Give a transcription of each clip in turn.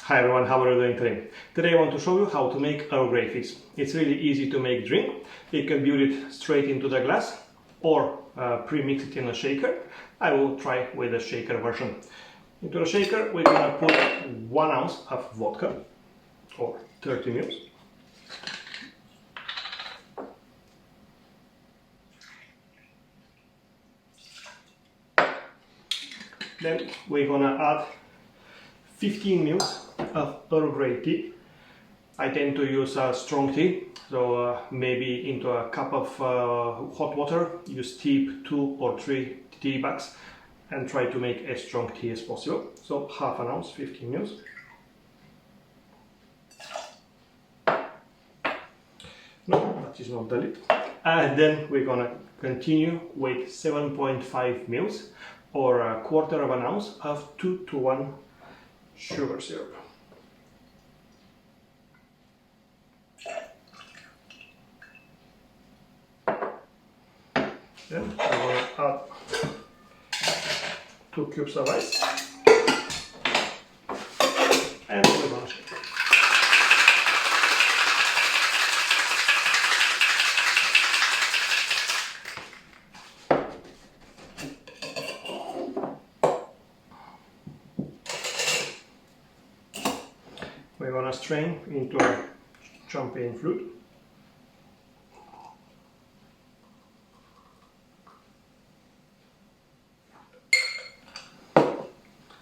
Hi everyone, how are you doing today? Today I want to show you how to make Earl Grey Fizz. It's really easy to make drink. You can build it straight into the glass or pre-mix it in a shaker. I will try with the shaker version. Into the shaker we're gonna put 1 ounce of vodka or 30 ml. Then we're gonna add 15 ml of Earl Grey tea. I tend to use strong tea, so maybe into a cup of hot water, you steep 2 or 3 tea bags and try to make as strong tea as possible. So half an ounce, 15 ml. No, that is not the lid. And then we're gonna continue with 7.5 ml or a quarter of an ounce of 2:1 sugar syrup. Then we're going to add 2 cubes of ice and we're going to shake. We're going to strain into a champagne flute.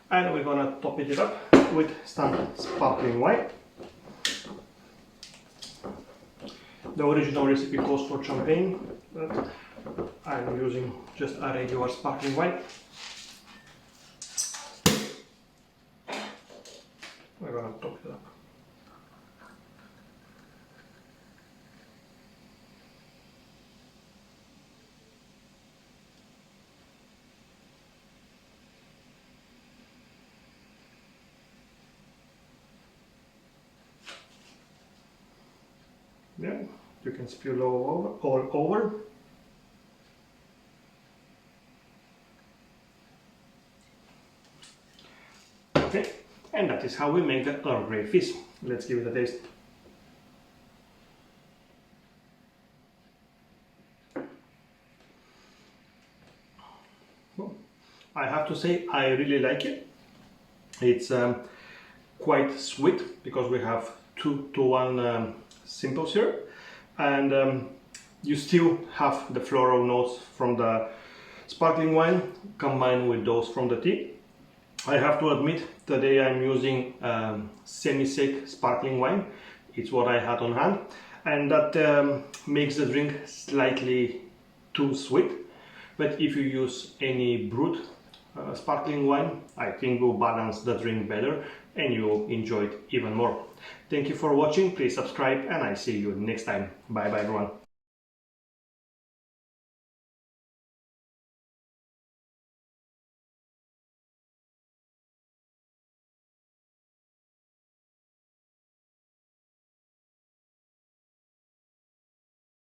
And we're going to top it up with standard sparkling wine. The original recipe calls for champagne, but I'm using just a regular sparkling wine. We're going to top it up. Yeah, you can spill all over. Okay, and that is how we make the Earl Grey Fizz. Let's give it a taste. Well, I have to say I really like it. It's quite sweet because we have 2:1 simple syrup, and you still have the floral notes from the sparkling wine combined with those from the tea. I have to admit today I'm using semi-sec sparkling wine. It's what I had on hand, and that makes the drink slightly too sweet. But if you use any brut sparkling wine, I think will balance the drink better and you'll enjoy it even more. Thank you for watching, please subscribe and I see you next time. Bye bye everyone.